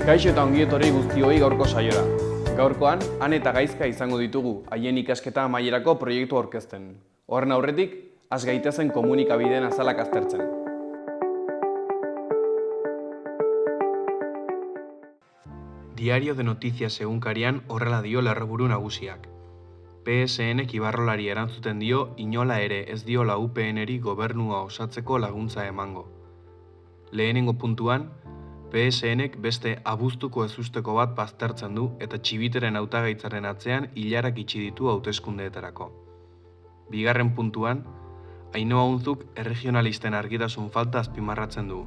Kaixo eta ongi etorri guztioi gaurko saiora. Gaurkoan, Ane eta Gaizka izango ditugu haien ikasketa amaierako proiektu aurkezten. Horren aurretik, has gaitezen komunikabideen azalak aztertzen. Diario de Noticias egunkarian horrela dio lerroburu nagusiak. PSNek Ibarrolari erantzuten dio inola ere ez diola UPNeri gobernua osatzeko laguntza emango. Lehenengo puntuan, PSNek beste abuztuko ezusteko bat baztertzen du eta Txibiteren hautagaitzaren atzean ilarak itxi ditu hauteskundeetarako. Bigarren puntuan, Ainhoa Unzuk erregionalisten argitasun falta azpimarratzen du.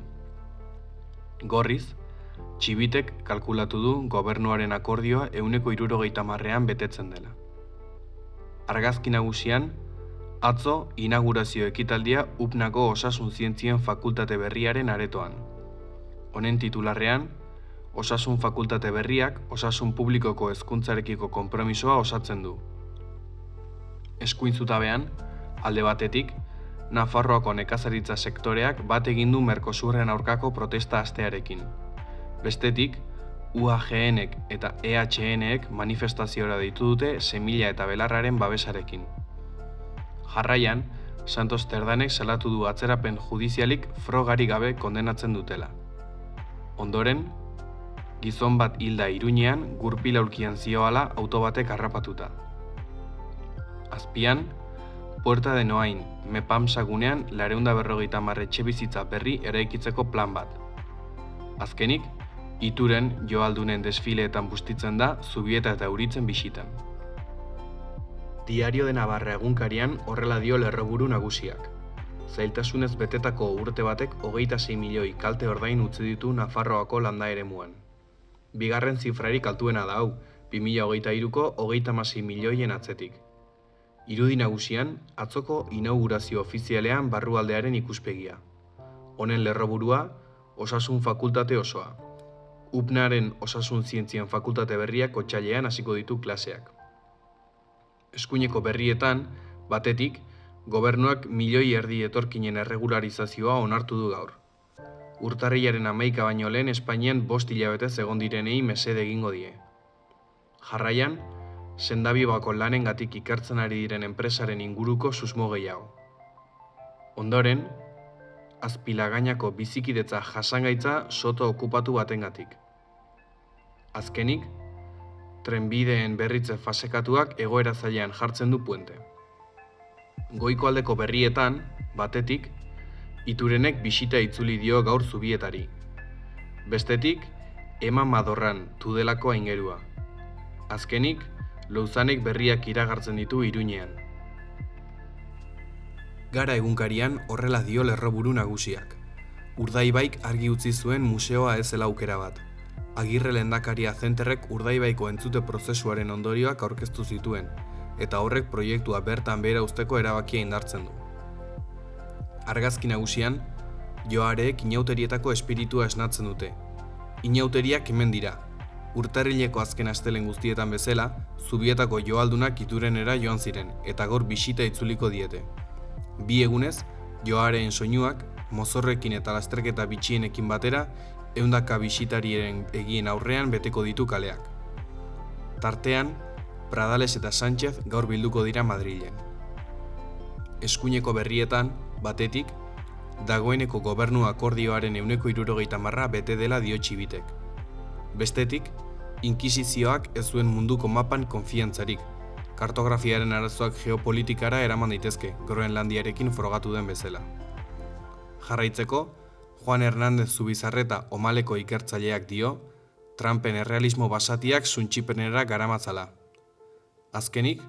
Gorriz, Txibitek kalkulatu du gobernuaren akordioa 70%an betetzen dela. Argazki nagusian, atzo inaugurazio ekitaldia UPNako Osasun Zientzien Fakultate Berriaren aretoan. Honen titularrean, Osasun Fakultate Berriak osasun publikoko hezkuntzarekiko konpromisoa osatzen du. Eskuin zutabean, alde batetik, Nafarroako nekazaritza sektoreak bat egin du Mercosurren aurkako protesta astearekin. Bestetik, UAGNek eta EHNek manifestaziora deitu dute Semilla eta Belarraren babesarekin. Jarraian, Santos Terdanek salatu du atzerapen judizialik frogarik gabe kondenatzen dutela. Ondoren, gizon bat hilda Iruñean gurpil aulkian zihoala auto batek harrapatuta. Azpian, Puerta de Noain, Mepamsa gunean 250 etxebizitza berri eraikitzeko plan bat. Azkenik, Ituren joaldunen desfileetan bustitzen da Zubieta eta Euritzen bisitan. Diario de Navarra egunkarian horrela dio lerroburu nagusiak. Zailtasunez betetako urte batek 26 milioi kalte ordain utzi ditu Nafarroako landa eremuan. Bigarren zifrarik altuena da hau, 2023ko 36 milioien atzetik. Irudi nagusian, atzoko inaugurazio ofizialean barrualdearen ikuspegia. Honen lerroburua, Osasun Fakultate osoa. UPNaren Osasun Zientzien Fakultate Berriak otsailean hasiko ditu klaseak. Eskuineko berrietan, batetik, gobernuak 1,5 milioi etorkinen erregularizazioa onartu du gaur. Urtarrilaren 11 baino lehen Espainian 5 hilabetez egon direnei mesede egingo die. Jarraian, Sendabibako lanengatik ikertzen ari diren enpresaren inguruko susmo gehiago. Ondoren, Azpilagainako bizikidetza jasangaitza soto okupatu batengatik. Azkenik, trenbideen berritze fasekatuak egoera zailean jartzen du puente. Goiko aldeko berrietan, batetik, Iturenek bisita itzuli dio gaur Zubietari. Bestetik, Ema Madorran, Tudelako aingerua. Azkenik, Louzanek berriak iragartzen ditu Iruñean. Gara egunkarian horrela dio lerroburu nagusiak. Urdaibaik argi utzi zuen museoa ez zela aukera bat. Agirre lehendakaria zenterrek Urdaibaiko entzute prozesuaren ondorioak aurkeztu zituen, eta horrek proiektua bertan behera uzteko erabakia indartzen du. Argazki nagusian, joareek inauterietako espiritua esnatzen dute. Inauteriak hemen dira. Urtarrileko azken astelen guztietan bezala, Zubietako joaldunak Iturenera joan ziren, eta gaur bisita itzuliko diete. Bi egunez, joareen soinuak, mozorrekin eta lasterketa bitxienekin batera, 100 bisitariren egien aurrean beteko ditu kaleak. Tartean, Pradales eta Sánchez gaur bilduko dira Madrilen. Eskuineko berrietan, batetik, dagoeneko gobernu akordioaren 70% bete dela dio Txibitek. Bestetik, inkisizioak ez zuen munduko mapan konfiantzarik. Kartografiaren arazoak geopolitikara eraman daitezke, Groenlandiarekin frogatu den bezala. Jarraitzeko, Juan Hernández Zubizarreta Omaleko ikertzaileak dio, Trumpen errealismo basatiak suntxipenera garamatzala. Azkenik,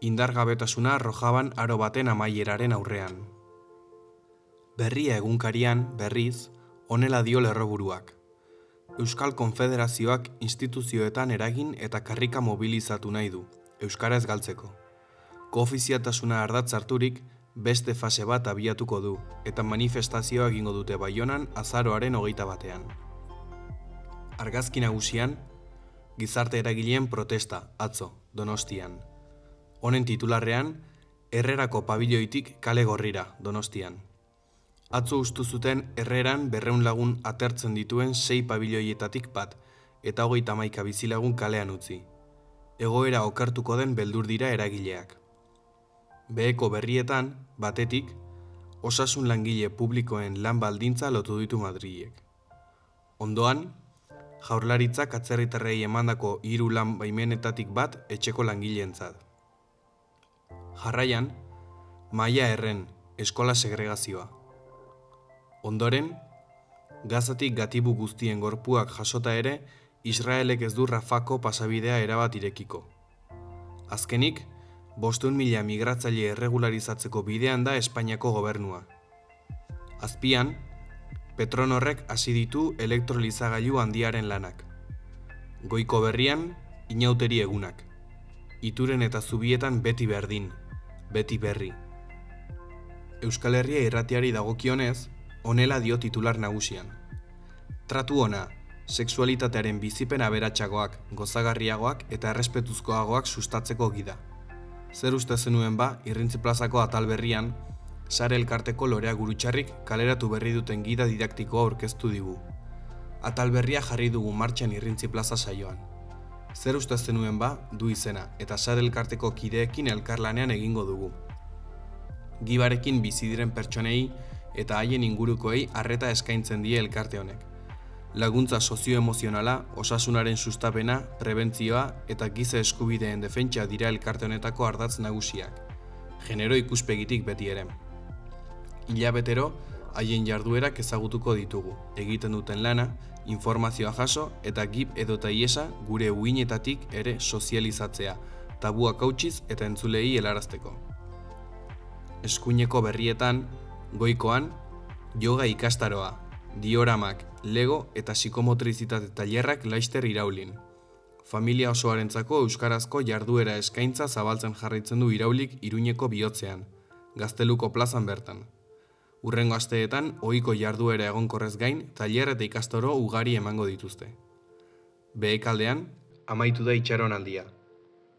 indargabetasuna Rojaban aro baten amaieraren aurrean. Berria egunkarian, berriz, honela dio lerroburuak. Euskal Konfederazioak instituzioetan eragin eta karrika mobilizatu nahi du, euskara ez galtzeko. Koofizialtasuna ardatz harturik, beste fase bat abiatuko du, eta manifestazioa egingo dute Baionan azaroaren 21. Argazki nagusian, gizarte eragileen protesta, atzo, Donostian. Honen titularrean, Herrerako pabiloitik kale gorrira, Donostian. Atzo ustu zuten Herreran 200 lagun atertzen dituen 6 pabiloietatik bat, eta 31 bizilagun kalean utzi. Egoera okertuko den beldur dira eragileak. Beheko berrietan, batetik, osasun langile publikoen lan baldintza lotu ditu Madrilek. Ondoan, Jaurlaritzak atzerritarrei emandako 3 lan baimenetatik bat etxeko langileentzat. Jarraian, Maia Erren, eskola segregazioa. Ondoren, Gazatik gatibu guztien gorpuak jasota ere, Israelek ez du Rafako pasabidea erabat irekiko. Azkenik, 500.000 migratzaile erregularizatzeko bidean da Espainiako gobernua. Azpian, Petronorrek hasi ditu elektrolizagailu handiaren lanak. Goiko berrian, inauteri egunak. Ituren eta Zubietan beti berdin, beti berri. Euskal Herria irratiari dagokionez, honela dio titular nagusian. Tratu ona, sexualitatearen bizipen aberatsagoak, gozagarriagoak eta errespetuzkoagoak sustatzeko gida. Zer uste zenuen ba, Irrintzi plazako atal berrian, Sare elkarteko Lorea Gurutxarrik kaleratu berri duten gida didaktikoa aurkeztu digu. Atal berria jarri dugu martxan Irrintzi plaza saioan. Zer uste zenuen ba, du izena, eta Sare elkarteko kideekin elkarlanean egingo dugu. Gibarekin bizi diren pertsonei eta haien ingurukoei arreta eskaintzen die elkarte honek. Laguntza sozioemozionala, osasunaren sustapena, prebentzioa eta giza eskubideen defentsa dira elkarte honetako ardatz nagusiak. Genero ikuspegitik beti ere. Hilabetero, haien jarduerak ezagutuko ditugu, egiten duten lana, informazioa jaso eta gib edota iesa gure uinetatik ere sozializatzea, tabuak hautsiz eta entzulei helarazteko. Eskuineko berrietan, goikoan, yoga ikastaroa, dioramak, lego eta psikomotrizitate tailerrak laster iraulin. Familia osoarentzako euskarazko jarduera eskaintza zabaltzen jarraitzen du iraulik Iruñeko bihotzean, Gazteluko plazan bertan. Hurrengo asteetan, ohiko jarduera egonkorrez gain, tailer eta ikastoro ugari emango dituzte. Behekaldean, amaitu da itxaronaldia.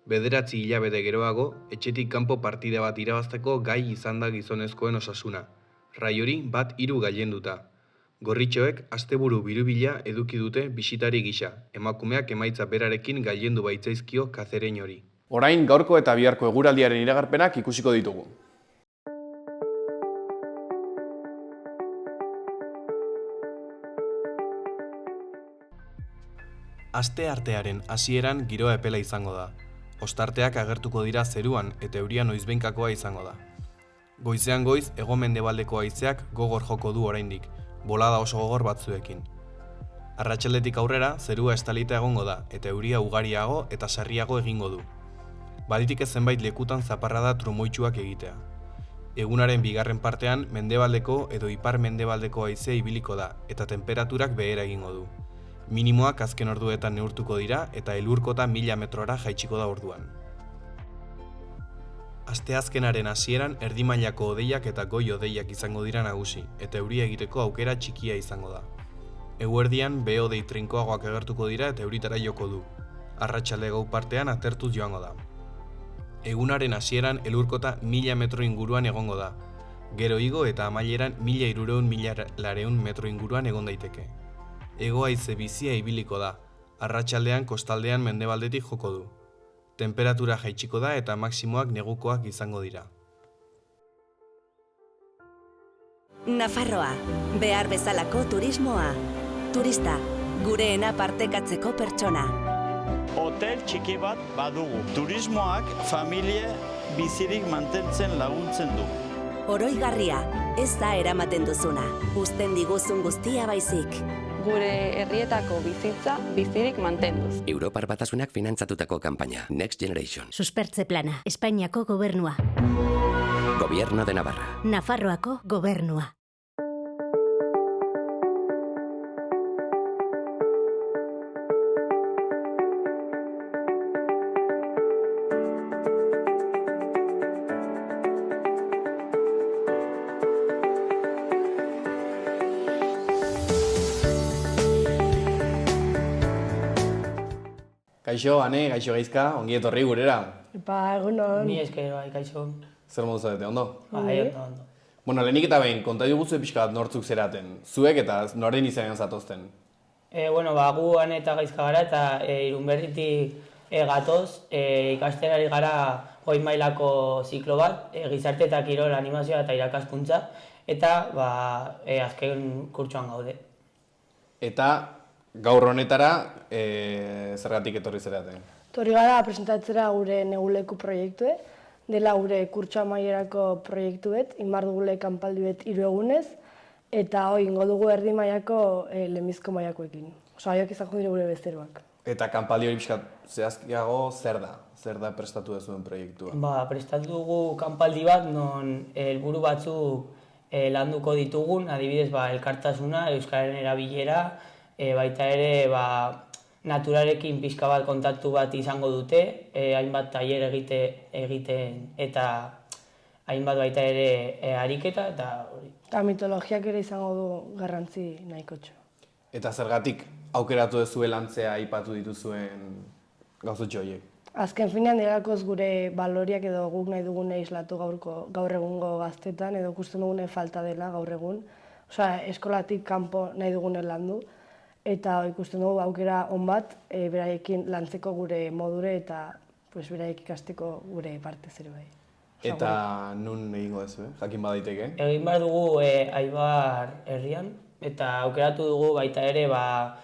9 hilabete geroago, etxetik kanpo partida bat irabazteko gai izan da gizonezkoen Osasuna. Raiori 1-3 gailenduta. Gorritxoek asteburu birubila eduki dute bisitari gisa, emakumeak emaitza berarekin gailendu baitzaizkio Kazereñori. Orain gaurko eta biharko eguraldiaren iragarpenak ikusiko ditugu. Aste artearen hasieran giroa epela izango da. Ostarteak agertuko dira zeruan eta euria noizbehinkakoa izango da. Goizean goiz hego-mendebaldeko haizeak gogor joko du oraindik, bolada oso gogor batzuekin. Arratsaldetik aurrera zerua estalita egongo da eta euria ugariago eta sarriago egingo du. Baditik ez zenbait lekutan zaparrada trumoitsuak egitea. Egunaren bigarren partean mendebaldeko edo ipar-mendebaldeko haizea ibiliko da eta tenperaturak behera egingo du. Minimoak azken orduetan neurtuko dira eta elurkota 1000 metrora jaitsiko da orduan. Asteazkenaren hasieran erdi mailako hodeiak eta goi hodeiak izango dira nagusi eta euria egiteko aukera txikia izango da. Eguerdian behe-hodei trinkoagoak agertuko dira eta euritara joko du. Arratsalde gau partean atertuz joango da. Egunaren hasieran elurkota 1000 metro inguruan egongo da. Gero igo eta amaileran 1300-1400 metro inguruan egon daiteke. Hego haize bizia ibiliko da, arratsaldean kostaldean mendebaldetik joko du. Temperatura jaitsiko da eta maximoak negukoak izango dira. Nafarroa, behar bezalako turismoa. Turista, gureena partekatzeko pertsona. Hotel txiki bat badugu. Turismoak familie bizirik mantentzen laguntzen du. Oroigarria, ez da eramaten duzuna, uzten diguzun guztia baizik. Gure herrietako bizitza bizirik mantenduz. Europar Batasunak finantzatutako kanpaina, Next Generation. Suspertze plana, Espainiako gobernua. Gobierno de Navarra. Nafarroako gobernua. Kaixo, Ane, gaixo gaizka, ongi etorri gurera. Egunon. Ni esker bai, kaixo. Zer modu zaudete, ondo? Bai, ondo. Bueno, lehenik eta behin, konta diguzu pixka bat nortzuk zeraten. Zuek eta noren izanean zatozten. Gu Ane eta Gaizka gara eta Irunberritik gatoz, ikasten ari gara goi mailako ziklo bat, gizarte eta kirol animazioa eta irakaskuntza, eta azken kurtsoan gaude. Eta gaur honetara, zergatik etorri zeraten? Etorri gara presentatzera gure neguleku proiektue, dela gure kurtso amaierako proiektuet, inbar dugule kanpaldiet 3 egunez, eta ingo dugu erdi mailako lehenbizko mailakoekin. Haiek izango dira gure bezeroak. Eta kanpaldi hori pixkat zehazkiago zer da? Zer da prestatu duzuen proiektua? Prestatu dugu kanpaldi bat non helburu batzuk landuko ditugun, adibidez elkartasuna, euskararen erabilera, baita ere naturarekin pixka bat kontaktu bat izango dute, hainbat tailer egiten eta hainbat baita ere ariketa eta hori. Eta mitologiak ere izango du garrantzi nahikotxo. Eta zergatik aukeratu duzue lantzea aipatu dituzuen gauzotxo horiek? Azken finean dirakoz gure baloriak edo guk nahi dugune islatu gaur egungo gaztetan edo ikusten dugune falta dela gaur egun. Eskolatik kanpo nahi dugune landu eta ikusten dugu aukera on bat beraiekin lantzeko gure modure eta beraiek ikasteko gure parte zer bai. Eta nun egingo duzu, jakin badaiteke? Egin behar dugu Aibar herrian, eta aukeratu dugu baita ere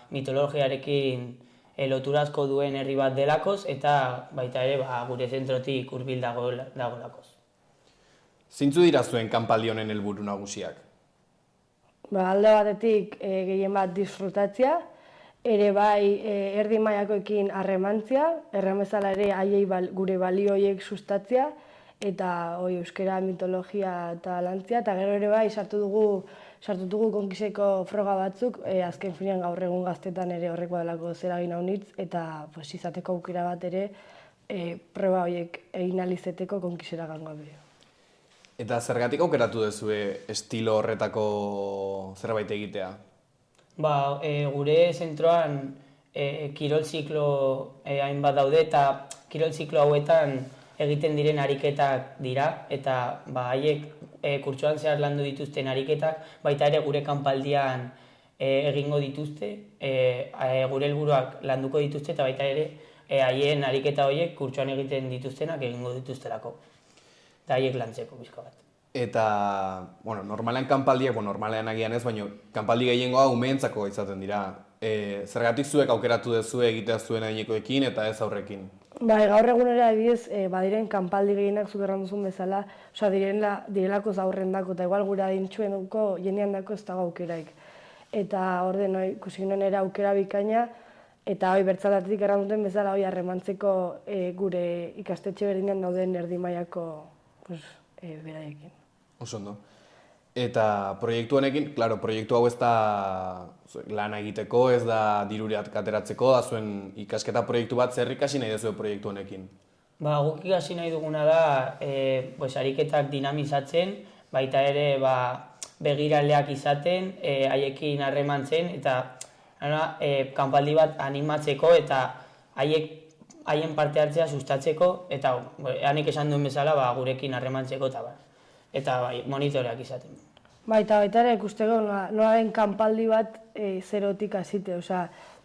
mitologiarekin loturazko duen herri bat delakoz, eta baita ere gure zentrotik hurbil dagolakoz. Zintzu dira zuen kanpaldi honen helburu nagusiak? Alde batetik gehien bat disfrutatzea, ere erdi mailakoekin harremantzia, erramezala ere haiei gure balioiek sustatzea, eta euskara mitologia eta lantzia, eta gero ere sartu dugu konkiseko froga batzuk, azken finean gaur egun gaztetan ere horrek badalako zeragin haunitz, eta izateko aukera bat ere proba horiek egin alizeteko konkisera gangoa bere. Eta zergatik aukeratu duzue estilo horretako zerbait egitea? Gure zentroan kirol ziklo hainbat daude, eta kirol ziklo hauetan egiten diren ariketak dira, eta haiek kurtsoan zehar landu dituzten ariketak, baita ere gure kanpaldian egingo dituzte, gure helburuak landuko dituzte, eta baita ere haien ariketa horiek kurtsoan egiten dituztenak egingo dituztelako. Eta haiek lantzeko bizka bat. Eta, normalean kanpaldiak, normalean agian ez, baina kanpaldi gehiengoa umeentzako izaten dira. Zergatik zuek aukeratu duzue egitea zuen adinekoekin eta ez aurrekin? Gaur egunera adibidez, badiren kanpaldi gehienak zuk erran duzun bezala, direlako zaurren dako, eta igual gure adintxuen duko, jenean dako ez dago aukeraik. Eta orden, ikusi ginen era aukera bikaina, eta bertzalatetik erran duten bezala harremantzeko gure ikastetxe berdinean dauden erdi mailako beraiekin. Oso ondo. Eta proiektu honekin, proiektu hau ez da lan egiteko, ez da dirureat ateratzeko, da zuen ikasketa proiektu bat, zer ikasi nahi duzue proiektu honekin? Guk ikasi nahi duguna da, ariketak dinamizatzen, baita ere begiraleak izaten, haiekin harremantzen, eta kanpaldi bat animatzeko eta haien parte hartzea sustatzeko, eta hanik esan duen bezala gurekin harremantzeko eta monitoreak izaten. Eta baita ere ikusteko nolaren kanpaldi bat zerotik hasite,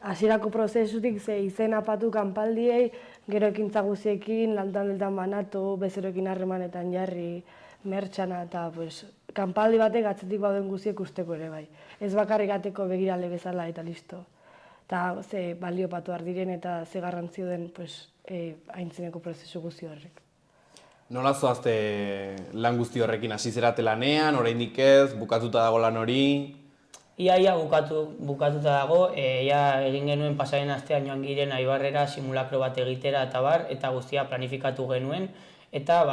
hasierako prozesutik izen apatu kanpaldiei, gero ekintza guziekin, lantan banatu, bezeroekin harremanetan jarri, mertxana, eta kanpaldi batek atzetik bauden guziek usteko ere bai. Ez bakarrik ateko begirale bezala eta listo. Eta ze baliopatu diren eta ze garrantzio den aintzineko prozesu guzti horrek. Nola zoazte lan guzti horrekin hasi zerate lanean, oraindik ez, bukatuta dago lan hori? Ia bukatuta dago, egin genuen pasaren astean joan giren Aibarrera simulakro bat egitera eta guztia planifikatu genuen, eta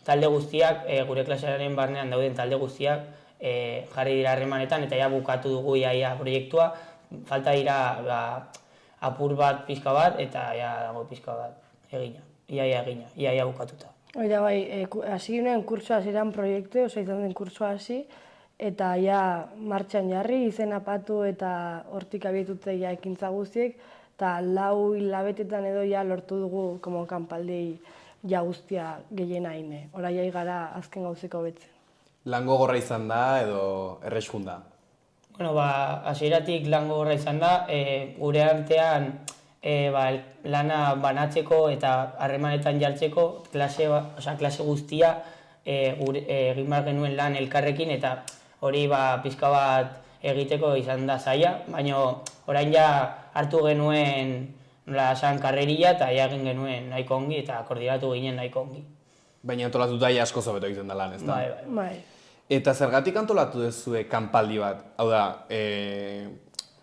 talde guztiak, gure klasearen barnean dauden talde guztiak jarri dira harremanetan, eta ia bukatu dugu ia proiektua, falta dira apur bat, pixka bat, eta ia dago pixka bat egina, ia bukatuta. Oida hasi ginen kurtsoa hasieran proiektu, izan den kurtsoa hasi, eta martxan jarri, izen apatu eta hortik abietute ekintza guztiek, eta 4 hilabetetan edo lortu dugu kanpaldi guztia gehiena haine. Hora gara azken gauzeko betzen. Lan gogorra izan da edo erreskun da? Bueno, hasieratik lan gogorra izan da, gure artean lana banatzeko eta harremanetan jartzeko klase guztia egin behar genuen lan elkarrekin eta hori pixka bat egiteko izan da zaila, baina orain ja hartu genuen karreria eta egin genuen nahiko ongi eta koordinatu ginen nahiko ongi. Baina antolatuta asko zobeto egiten da lan, ez da? Bai. Eta zergatik antolatu duzue kanpaldi bat? Hau da,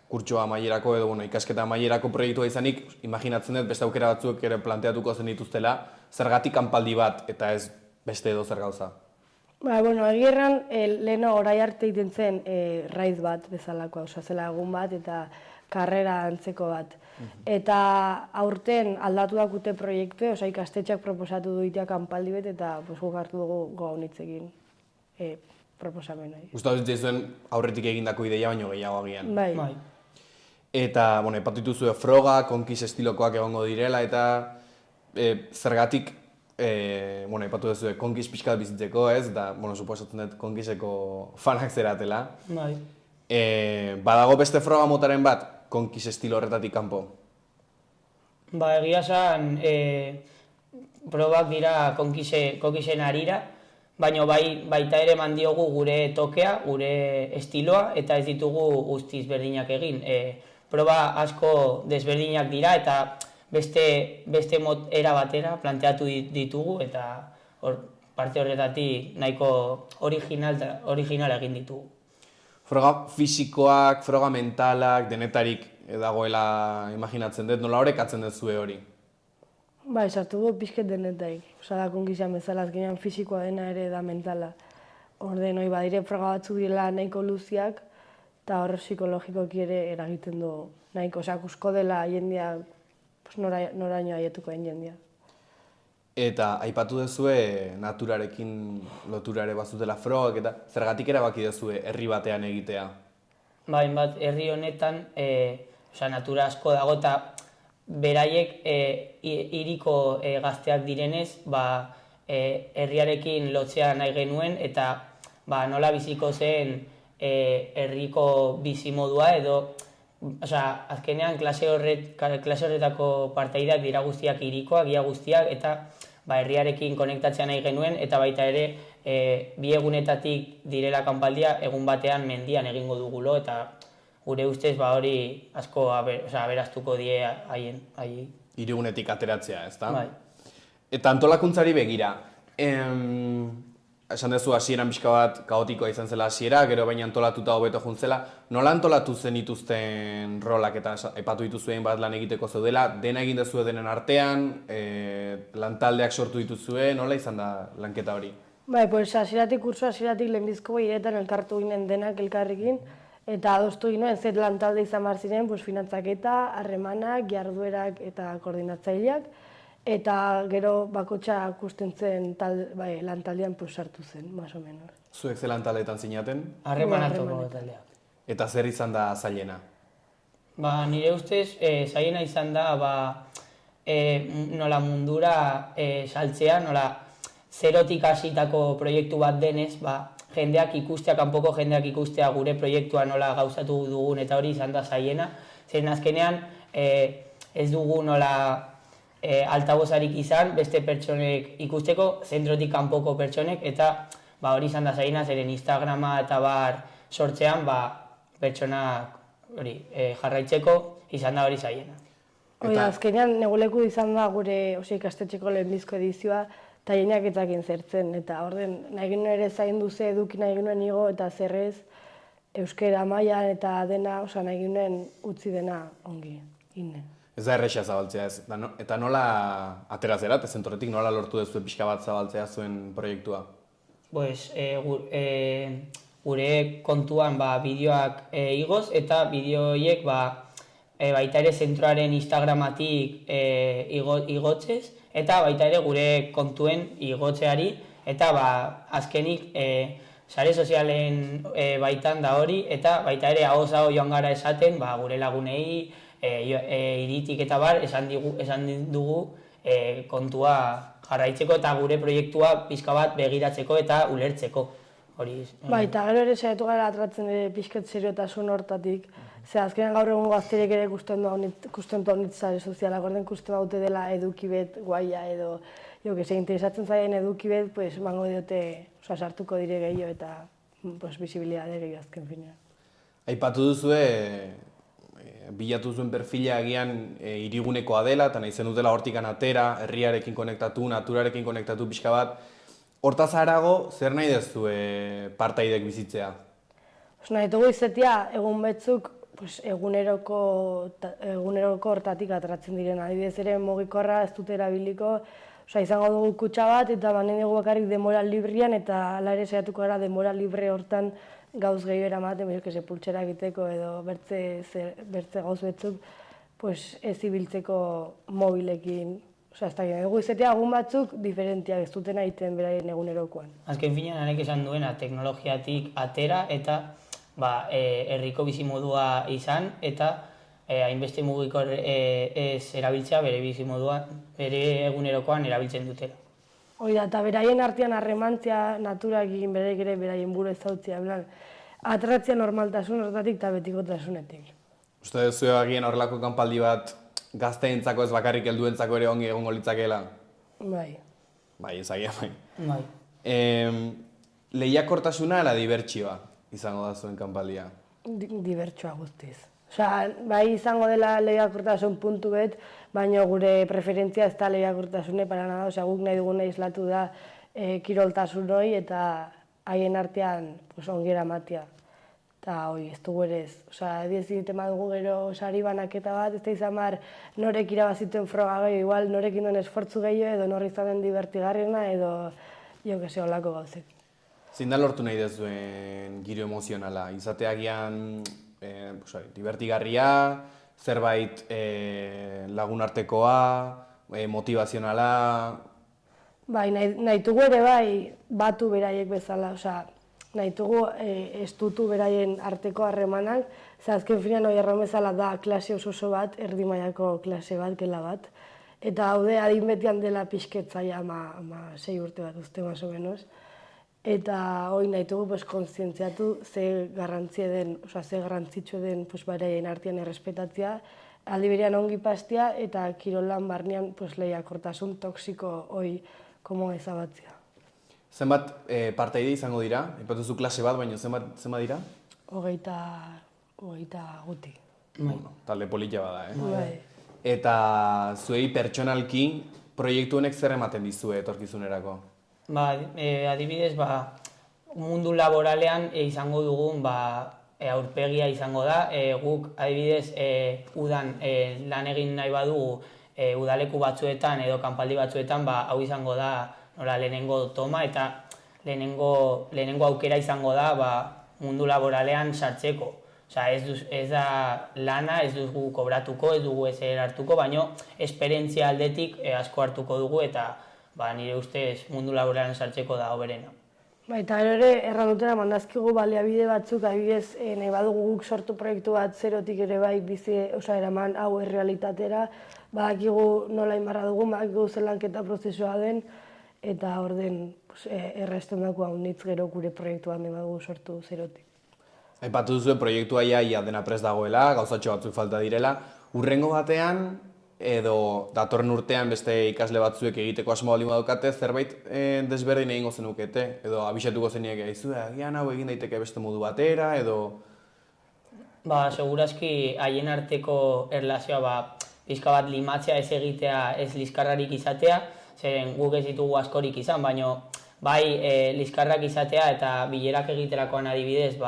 kurtsoa amaierako edo ikasketa amaierako proiektua izanik, imaginatzen dut beste aukera batzuk ere planteatuko zen dituztela, zergatik kanpaldi bat eta ez beste edo zer gauza? Egierran leheno orai arte egiten zen raiz bat bezalakoa, zela egun bat eta karrera antzeko bat. Eta aurten aldatu dakute proiektu, ikastetxeak proposatu duitea kanpaldi bet eta guk hartu dugu gaunitzekin proposamen. Gustatu zitzaizuen aurretik egindako ideia baino gehiago agian. Bai. Eta, epatu dituzue froga, konkis estilokoak egongo direla eta zergatik epatu duzue konkis pixkat bizitzeko, ez? Da, suposatzen dut konkiseko fanak zeratela. Bai. Badago beste froga motaren bat, konkis estilo horretatik kanpo? Egia esan, probak dira konkisen harira, baina baita ere mandiogu gure tokea, gure estiloa, eta ez ditugu guztiz berdinak egin. Proba asko desberdinak dira eta beste era batera planteatu ditugu eta parte horretatik nahiko original egin ditugu. Froga fisikoak, froga mentalak, denetarik dagoela imaginatzen dut, nola horrek atzen dut zue hori? Sartu gu pixket denetarik. Da konkizan bezala azkenean fisikoa dena ere da mentala. Orden, badire froga batzuk dira nahiko luziak, eta horre psikologikoki ere eragiten du nahiko. Kusko dela jendia, noraino aietuko den jendia. Eta aipatu duzue naturarekin lotura ere bazutela frogak eta zergatik erabaki duzue herri batean egitea? Bat herri honetan natura asko dago eta beraiek hiriko gazteak direnez herriarekin lotzea nahi genuen eta nola biziko zen herriko bizimodua edo azkenean klase horretako parteideak dira guztiak hirikoak, ia guztiak eta herriarekin konektatzea nahi genuen eta baita ere bi egunetatik direla kanpaldia egun batean mendian egingo dugulo eta gure ustez hori asko aberaztuko die haien. Hirigunetik ateratzea, ezta? Bai. Eta antolakuntzari begira, esan duzu hasieran pixka bat kaotikoa izan zela hasiera, gero baina antolatuta hobeto juntzela. Nola antolatu zenituzten rolak eta aipatu dituzuen bat lan egiteko zeudela, dena egin duzue denen artean, lantaldeak sortu dituzue, nola izan da lanketa hori? Kurso hasieratik lehenbizko iretan elkartu ginen denak elkarrekin, eta adostu ginen, zer lantalde izan behar ziren, finantzaketa, harremanak, jarduerak eta koordinatzaileak, eta gero bakotxa akusten zen lantaldean sartu zen, más o menos. Zuek ze lantaldeetan zinaten? Harremanatuko taldeak. Eta zer izan da zailena? Nire ustez, zailena izan da nola mundura saltzea, nola zerotik hasitako proiektu bat denez, jendeak ikustea, kanpoko jendeak ikustea gure proiektua nola gauzatu dugun eta hori izan da zailena. Zeren azkenean ez dugu nola altabozarik izan beste pertsonek ikusteko, zentrotik kanpoko pertsonek, eta hori izan da zailena, zeren Instagrama eta sortzean pertsonak jarraitzeko izan da hori zailena. Azkenean neguleku izan da gure ikastetxeko lehenbizko edizioa, eta jeneak etzakin zertzen, eta orden nahi genuen ere zaindu ze eduki nahi genuen igo, eta zerrez euskera mailan eta dena, nahi genuen utzi dena ongi, inen. Ez da errexea zabaltzea ez, eta nola atera zerat, zentroretik nola lortu dezue pixka bat zabaltzea zuen proiektua? Gure kontuan bideoak igoz, eta bideoiek baita ere zentroaren Instagramatik igotzez, eta baita ere gure kontuen igotzeari, eta azkenik sare sozialen baitan da hori, eta baita ere ahoz-aho joan gara esaten gure lagunei, iritik eta esan dugu kontua jarraitzeko eta gure proiektua pixka bat begiratzeko eta ulertzeko. hori... Bai, eta gero ere saiatu gara atratzen pixket seriotasun hortatik. Ze azkenean gaur egun gazteriek ere ikusten du haunitz sare sozialak, orden ikusten dute dela edukibet guaia edo, jo, que se interesatzen zaien edukibet, pues, mango diote, sartuko dire gehiago eta, pues, visibilidade gehiago azken finean. Aipatu duzue, bilatu zuen perfila agian hirigunekoa dela, eta nahi zen dutela hortikan atera, herriarekin konektatu, naturarekin konektatu pixka bat. Hortaz harago, zer nahi dezue partaidek bizitzea? Nahi dugu izatea, egun betzuk, eguneroko hortatik atratzen diren. Adibidez ere mugikorra ez dute erabiliko, izango dugu kutxa bat eta manen dugu bakarrik denbora librian eta ala ere saiatuko gara denbora libre hortan gauz gehiago eramaten, pultsera egiteko edo bertze gauz betzuk ez ibiltzeko mobilekin. Ez da, dugu izatea egun batzuk diferentiak ez duten egiten beraien egunerokoan. Azken finean hanek esan duena teknologiatik atera eta herriko bizimodua izan eta hainbeste mugikor ez erabiltzea bere bizimoduan, bere egunerokoan erabiltzen dutela. Hoi da, eta beraien artean harremantzia naturakin beraik ere beraien buru ezautzea, atratzea normaltasun hortatik eta betikotasunetik. Uste duzu agian horrelako kanpaldi bat gazteentzako ez bakarrik helduentzako ere ongi egongo litzakeela? Bai. Bai, ezagia bai. Bai. Lehiakortasuna ala dibertsioa izango da zuen kanpaldia? Dibertsioa guztiz. Bai izango dela lehiakortasun puntu bet, baina gure preferentzia ez da lehiakortasune para nada, guk nahi duguna islatu da kiroltasun hori eta haien artean ongi eramatea. Eta hoi, ez dugu ere ez. Diez egiten dugu gero sari banaketa bat, ez da izan bar norek irabazituen froga gehiago, igual norek induen esfortzu gehiago edo norek izan den divertigarriena edo jo que se holako gauzek. Zein da lortu nahi dezuen giro emozionala? Izateagian divertigarria, zerbait lagunartekoa, motivazionala... Bai, nahi dugu ere bai batu beraiek bezala, nahi dugu estutu beraien arteko harremanak, ze azken finean hori erramezala da klase oso bat, erdi mailako klase bat, gela bat, eta haude adin betian dela pixketzaia 6 urte bat uste maso menos, eta hori nahi dugu kontzientziatu ze garrantzitsu den beraien artean errespetatzea, aldi berean ongi pastea eta kirolan barnean lehiakortasun toksiko hori komo ezabatzea. Zenbat partaide izango dira? Ipatuzu klase bat, baina zenbat dira? 20 guti. Talde polita bada, Bai. Eta zuei pertsonalki proiektu honek zer ematen dizue etorkizunerako? Adibidez, mundu laboralean izango dugun aurpegia izango da. Guk adibidez udan lan egin nahi badugu udaleku batzuetan edo kanpaldi batzuetan hau izango da lehenengo toma eta lehenengo aukera izango da mundu laboralean sartzeko. Ez da lana, ez dugu kobratuko, ez dugu ezer hartuko, baina esperientzia aldetik asko hartuko dugu eta nire ustez mundu laboralean sartzeko da hoberena. Eta gero ere errandutera mandazkigu baliabide batzuk, adibidez nahi badugu guk sortu proiektu bat zerotik ere bai bizi eraman hau errealitatera, badakigu nola inbarra dugu, badakigu zelanketa prozesua den, eta hor den erresten dako haunitz gero gure proiektuan nahi badugu sortu zerotik. Aipatu duzue proiektua ia dena prest dagoela, gauzatxo batzuk falta direla. Urrengo batean, edo datorren urtean beste ikasle batzuek egiteko asmo baldin badukate, zerbait desberdin egingo zenukete, edo abixatuko zeniek egizue, agian hau egin daiteke beste modu batera, edo... Segurazki haien arteko erlazioa pixka bat limatzea ez egitea, ez liskarrarik izatea, zeren guk ez ditugu askorik izan, baina bai liskarrak izatea eta bilerak egiterakoan adibidez,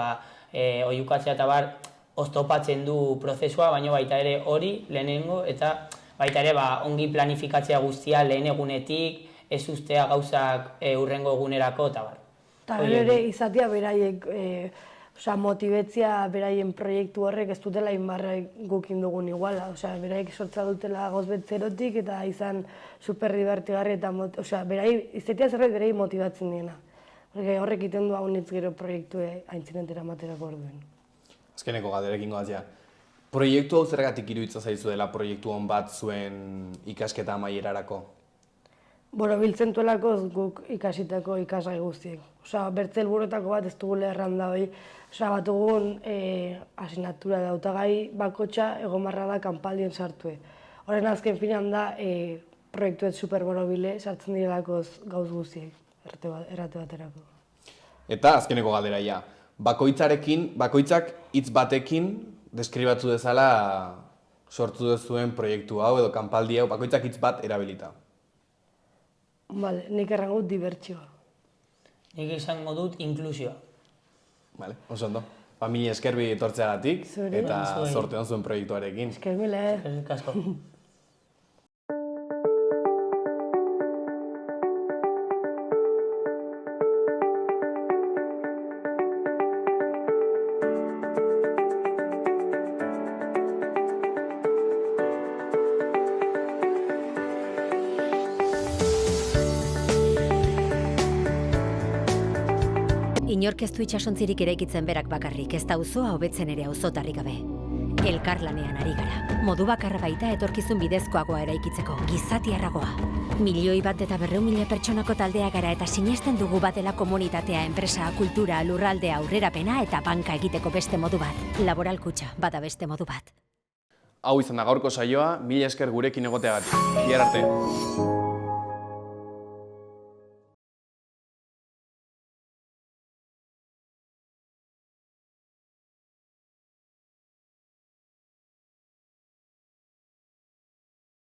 oiukatzea eta oztopatzen du prozesua, baina baita ere hori lehenengo eta baita ere ongi planifikatzea guztia lehen egunetik, ez ustea gauzak urrengo egunerako eta bar. Eta ere izatea beraiek, motibetzia beraien proiektu horrek ez dutela inbarra gukin dugun iguala. Beraiek sortza dutela gozbet zerotik eta izan super divertigarri eta izatea zerbait beraiek motibatzen diena. Horrek iten du haunitz gero proiektu aintzinentera materako orduen. Azkeneko galderekin goazia. Proiektu hau zergatik iruditzen zaizu dela proiektu hon bat zuen ikasketa amaierarako? Biltzen duelako guk ikasitako ikasgai guztiek. Bertze helburuetako bat ez dugule erranda hori. Bat egun asignatura dautagai bakotxa egomarra da kanpaldien sartue. Horren azken finan da proiektuet superborobile sartzen direlako gauz guztiek, errate baterako. Eta azkeneko galdera ja, bakoitzak hitz batekin deskribatu dezala sortu duzuen proiektu hau edo kanpaldi hau, bakoitzak hitz bat erabilita. Nik errango dut dibertsioa. Nik izango dut inklusioa. Oso ondo. Mila esker bi etortzeagatik eta zorte hon zuen proiektuarekin. Esker mile. Eskerrik asko. Inork ez du itxasontzirik eraikitzen berak bakarrik, ez da auzoa hobetzen ere auzotarrik gabe. Elkarlanean ari gara. Modu bakarra baita etorkizun bidezkoagoa eraikitzeko, gizatiarragoa. 1.100.000 pertsonako taldea gara eta sinesten dugu batela komunitatea, enpresa, kultura, lurraldea, aurrerapena eta banka egiteko beste modu bat. Laboral kutxa, bada beste modu bat. Hau izan da gaurko saioa, mila esker gurekin egoteagatik. Bihar arte.